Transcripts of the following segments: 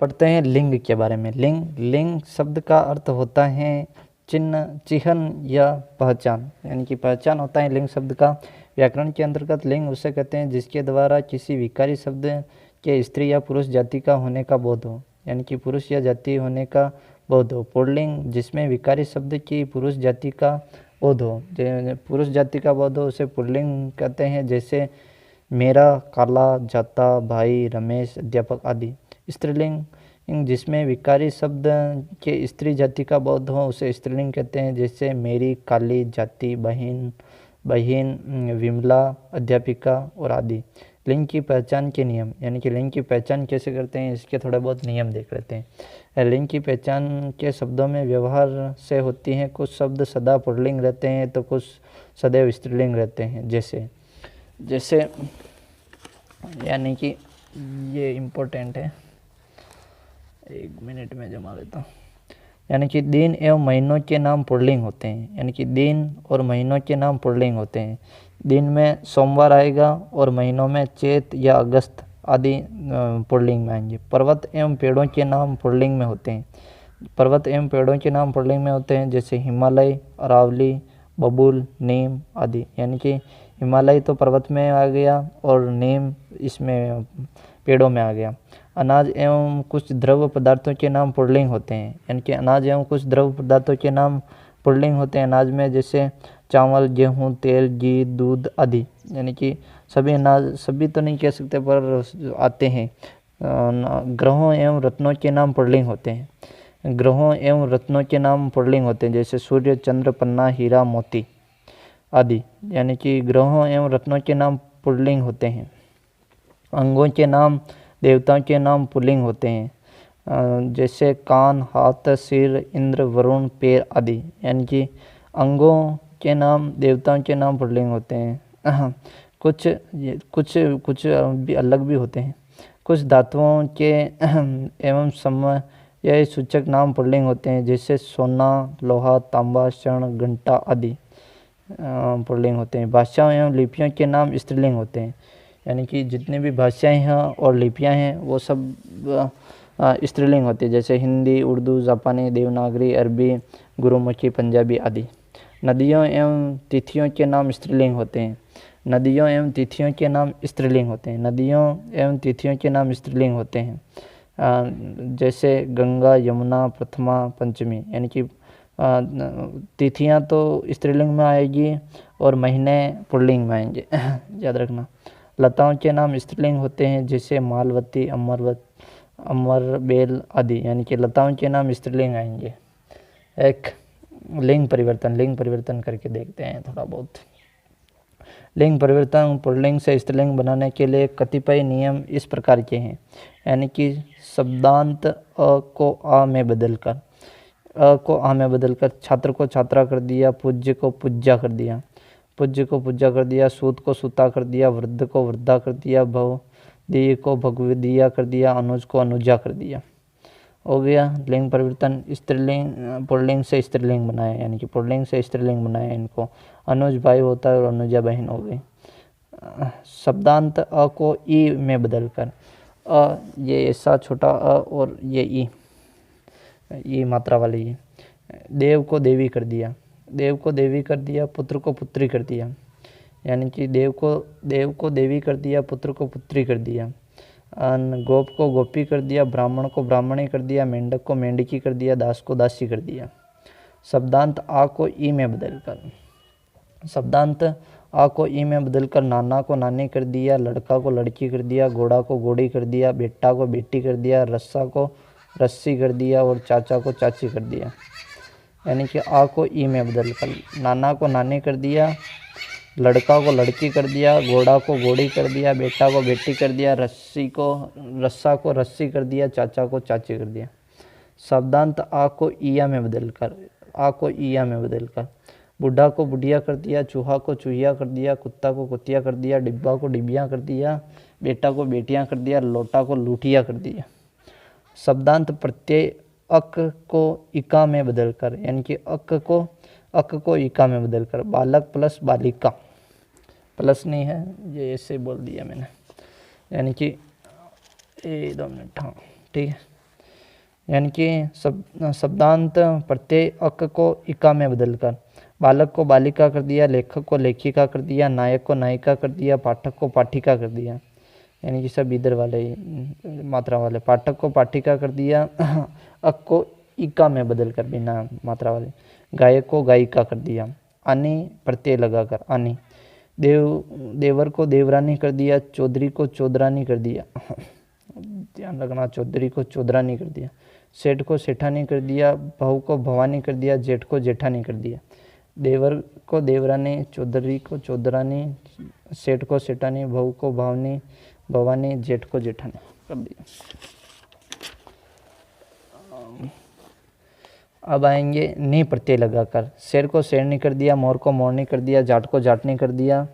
पढ़ते हैं लिंग के बारे में। लिंग शब्द का अर्थ होता है चिन्ह, चिह्न या पहचान, यानी कि पहचान होता है लिंग शब्द का। व्याकरण के अंतर्गत लिंग उसे कहते हैं जिसके द्वारा किसी विकारी शब्द के स्त्री या पुरुष जाति का होने का बोध हो, यानी कि पुरुष या जाति होने का बोध हो। पुल्लिंग जिसमें विकारी शब्द की पुरुष जाति का बोध हो, पुरुष जाति का बोध हो, उसे पुल्लिंग कहते हैं, जैसे मेरा, काला, जाता, भाई, रमेश, अध्यापक आदि। स्त्रीलिंग जिसमें विकारी शब्द के स्त्री जाति का बोध हो, उसे स्त्रीलिंग कहते हैं, जैसे मेरी, काली, जाति, बहन, विमला, अध्यापिका और आदि। लिंग की पहचान के नियम, यानी कि लिंग की पहचान कैसे करते हैं, इसके थोड़े बहुत नियम देख लेते हैं। लिंग की पहचान के शब्दों में व्यवहार से होती हैं। कुछ शब्द सदा पुल्लिंग रहते हैं तो कुछ सदैव स्त्रीलिंग रहते हैं, जैसे यानी कि ये इम्पोर्टेंट है, 1 मिनट में जमा लेता हूँ। यानी कि दिन एवं महीनों के नाम पुल्लिंग होते हैं, यानी कि दिन और महीनों के नाम पुल्लिंग होते हैं। दिन में सोमवार आएगा और महीनों में चैत या अगस्त आदि पुल्लिंग में आएंगे। पर्वत एवं पेड़ों के नाम पुल्लिंग में होते हैं। पर्वत एवं पेड़ों के नाम पुल्लिंग में होते हैं, जैसे हिमालय, अरावली, बबूल, नीम आदि। यानी कि हिमालय तो पर्वत में आ गया और नीम इसमें पेड़ों में आ गया। अनाज एवं कुछ द्रव पदार्थों के नाम पुल्लिंग होते हैं, यानी कि अनाज एवं कुछ द्रव पदार्थों के नाम पुल्लिंग होते हैं। अनाज में जैसे चावल, गेहूँ, तेल, घी, दूध आदि। यानी कि सभी अनाज, सभी तो नहीं कह सकते पर आते हैं। ग्रहों एवं रत्नों के नाम पुल्लिंग होते हैं। ग्रहों एवं रत्नों के नाम पुल्लिंग होते हैं, जैसे सूर्य, चंद्र, पन्ना, हीरा, मोती आदि। यानी कि ग्रहों एवं रत्नों के नाम पुल्लिंग होते हैं। अंगों के नाम, देवताओं के नाम पुल्लिंग होते हैं, जैसे कान, हाथ, सिर, इंद्र, वरुण, पैर आदि। यानी कि अंगों के नाम, देवताओं के नाम पुल्लिंग होते हैं। कुछ भी अलग भी होते हैं। कुछ धातुओं के एवं समय सूचक नाम पुल्लिंग होते हैं, जैसे सोना, लोहा, तांबा, स्वर्ण, घंटा आदि पुल्लिंग होते हैं। भाषाओं एवं लिपियों के नाम स्त्रीलिंग होते हैं, यानी कि जितनी भी भाषाएं हैं और लिपियां हैं वो सब स्त्रीलिंग होती है, जैसे हिंदी, उर्दू, जापानी, देवनागरी, अरबी, गुरुमुखी, पंजाबी आदि। नदियों एवं तिथियों के नाम स्त्रीलिंग होते हैं। नदियों एवं तिथियों के नाम स्त्रीलिंग होते हैं। नदियों एवं तिथियों के नाम स्त्रीलिंग होते हैं, जैसे गंगा, यमुना, प्रथमा, पंचमी। यानी कि तिथियां तो स्त्रीलिंग में आएगी और महीने पुल्लिंग में आएंगे, याद रखना। लताओं के नाम स्त्रीलिंग होते हैं, जैसे मालवती, अमर, बेल आदि। यानी कि लताओं के नाम स्त्रीलिंग आएंगे। एक लिंग परिवर्तन करके देखते हैं थोड़ा बहुत। लिंग परिवर्तन पुल्लिंग से स्त्रीलिंग बनाने के लिए कतिपय नियम इस प्रकार के हैं, यानी कि शब्दांत अ को आ में बदलकर, छात्र को छात्रा कर दिया, पूज्य को पूज्या कर दिया, सूत को सूता कर दिया, वृद्ध को वृद्धा कर दिया, भवदीय को भगवदिया कर दिया, अनुज को अनुजा कर दिया। हो गया लिंग परिवर्तन। स्त्रीलिंग पुल्लिंग से स्त्रीलिंग बनाया, यानी कि पुल्लिंग से स्त्रीलिंग बनाया इनको। अनुज भाई होता है और अनुजा बहन हो गई। शब्दांत अ को ई में बदलकर, ये ऐसा छोटा और ये ई मात्रा वाली है। देव को देवी कर दिया, पुत्र को पुत्री कर दिया। यानी कि देव को देवी कर दिया, पुत्र को पुत्री कर दिया। गोप को गोपी कर दिया, ब्राह्मण को ब्राह्मणी कर दिया, मेंढक को मेंढकी कर दिया, दास को दासी कर दिया। शब्दांत आ को ई में बदलकर नाना को नानी कर दिया, लड़का को लड़की कर दिया, घोड़ा को घोड़ी कर दिया, बेटा को बेटी कर दिया, रस्सा को रस्सी कर दिया और चाचा को चाची कर दिया। यानी कि आ को ई में बदलकर नाना को नानी कर दिया, लड़का को लड़की कर दिया, घोड़ा को घोड़ी कर दिया, बेटा को बेटी कर दिया, रस्सा को रस्सी कर दिया, चाचा को चाची कर दिया। शब्दांत आ को ईया में बदलकर बूढ़ा को बुढ़िया कर दिया, चूहा को चूहिया कर दिया, कुत्ता को कुतिया कर दिया, डिब्बा को डिबिया कर दिया, बेटा को बेटियां कर दिया, लोटा को लूटिया कर दिया। शब्दांत प्रत्यय अक को इका में बदलकर, यानी कि अक को इका में बदलकर बालक प्लस बालिका, प्लस नहीं है ये ऐसे बोल दिया मैंने, यानी कि 2 मिनट, हाँ ठीक है। यानी कि शब्दांत प्रत्यय अक को इका में बदलकर बालक को बालिका कर दिया, लेखक को लेखिका कर दिया, नायक को नायिका कर दिया, पाठक को पाठिका कर दिया, यानी कि सब इधर वाले मात्रा वाले। पाठक को पाठिका कर दिया, अक को इका में बदलकर बिना मात्रा वाले। गायक को गायिका कर दिया, आनी प्रत्यय लगाकर आनी। देवर को देवरानी कर दिया, चौधरी को चौधरानी कर दिया, ध्यान रखना, चौधरी को चौधरानी कर दिया। सेठ को सेठानी कर दिया, बहू को भवानी कर दिया, जेठ को जेठानी कर दिया। देवर को देवरानी, चौधरी को चौधरानी, सेठ को सेठानी, बहू को भावनी भवानी, जेठ को जेठानी कर दिया। अब आएंगे नी प्रत्यय लगाकर। शेर को शेरनी कर दिया, मोर को मोरनी कर दिया, जाट को जाटनी कर दिया,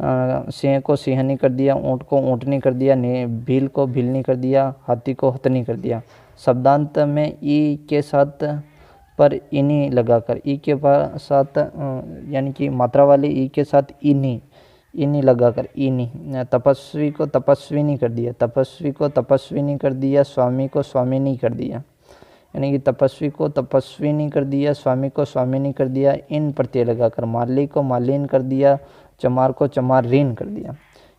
सिंह को सिंहनी कर दिया, ऊँट को ऊँटनी कर दिया, भील को भीलनी कर दिया, हाथी को हथनी कर दिया। शब्दांत में ई के साथ पर इनी लगाकर, ई के साथ यानी कि मात्रा वाले ई के साथ इनी लगाकर इनी। तपस्वी को तपस्विनी कर दिया, तपस्वी को तपस्विनी कर दिया, स्वामी को स्वामिनी कर दिया, यानी कि तपस्वी को तपस्विनी कर दिया, स्वामी को स्वामिनी कर दिया, इन प्रत्यय लगाकर। माली को मालिन कर दिया, चमार को चमारीन कर दिया,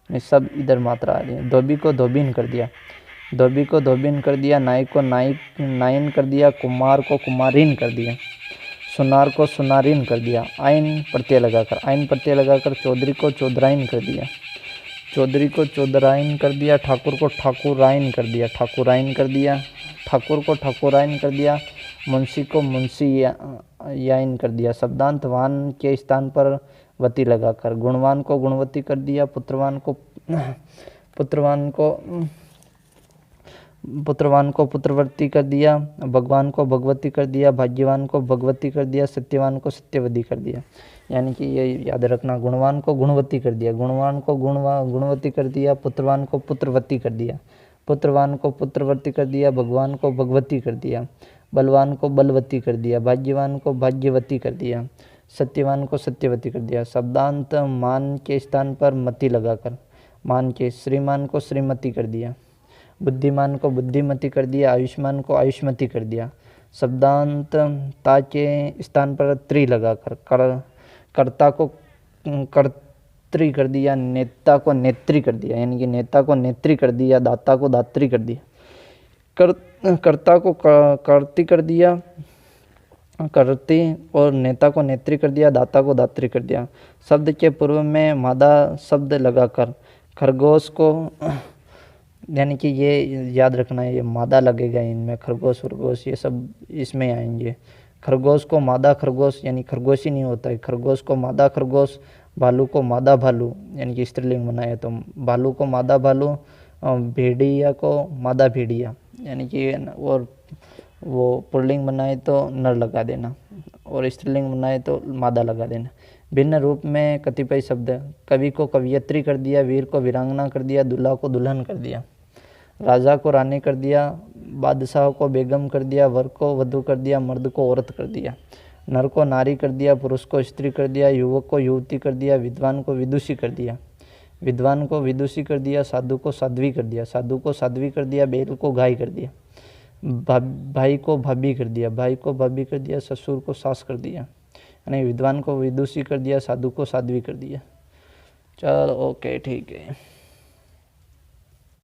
ये सब इधर मात्रा आ रही है। धोबी को धोबीन कर दिया, धोबी को धोबीन कर दिया, नाई को नाइन कर दिया, कुमार को कुमारीन कर दिया, सुनार को सुनारीन कर दिया, आइन प्रत्यय लगाकर। आइन प्रत्यय लगाकर चौधरी को चौधराइन कर दिया, चौधरी को चौधराइन कर दिया, ठाकुर को ठाकुराइन कर दिया, ठाकुराइन कर दिया, ठाकुर को ठाकुराइन कर दिया, मुंशी को मुंशी याइन कर दिया। शब्दांत वान के स्थान पर वती लगाकर। गुणवान को गुणवती कर दिया, पुत्रवान को पुत्रवती कर दिया, भगवान को भगवती कर दिया, भाग्यवान को भगवती कर दिया, सत्यवान को सत्यवती कर दिया। यानी कि ये याद रखना, गुणवान को गुणवती कर दिया, गुणवान को गुणवती कर दिया, पुत्रवान को पुत्रवती कर दिया, पुत्रवान को पुत्रवती कर दिया, भगवान को भगवती कर दिया, बलवान को बलवती कर दिया, भाग्यवान को भाग्यवती कर दिया, सत्यवान को सत्यवती कर दिया। शब्दांत मान के स्थान पर मति लगाकर मान के। श्रीमान को श्रीमती कर दिया, बुद्धिमान को बुद्धिमती कर दिया, आयुष्मान को आयुष्मती कर दिया। शब्दांत ता के स्थान पर त्रि लगाकर कर्ता को कर्त्री कर दिया, नेता को नेत्री कर दिया, यानी कि नेता को नेत्री कर दिया, दाता को दात्री कर दिया, कर्ता को कर्ती कर दिया, करती, और नेता को नेत्री कर दिया, दाता को दात्री कर दिया। शब्द के पूर्व में मादा शब्द लगाकर खरगोश को, यानी कि ये याद रखना है, ये मादा लगेगा इनमें, खरगोश वरगोश ये सब इसमें आएंगे। खरगोश को मादा खरगोश, यानी खरगोश ही नहीं होता है, खरगोश को मादा खरगोश, भालू को मादा भालू, यानी कि स्त्रीलिंग बनाए तो भालू को मादा भालू, भेड़िया को मादा भेड़िया, यानी कि, और वो पुल्लिंग बनाए तो नर लगा देना, और स्त्रीलिंग बनाए तो मादा लगा देना। भिन्न रूप में कतिपय शब्द, कवि को कवियत्री कर दिया, वीर को वीरांगना कर दिया, दूल्हा को दुल्हन कर दिया, राजा को रानी कर दिया, बादशाह को बेगम कर दिया, वर को वधू कर दिया, मर्द को औरत कर दिया, नर को नारी कर दिया, पुरुष को स्त्री कर दिया, युवक को युवती कर दिया, विद्वान को विदुषी कर दिया, विद्वान को विदुषी कर दिया, साधु को साध्वी कर दिया, साधु को साध्वी कर दिया, बैल को गाय कर दिया, भाई को भाभी कर दिया, भाई को भाभी कर दिया, ससुर को सास कर दिया, यानी विद्वान को विदुषी कर दिया, साधु को साध्वी कर दिया। चलो ओके ठीक है।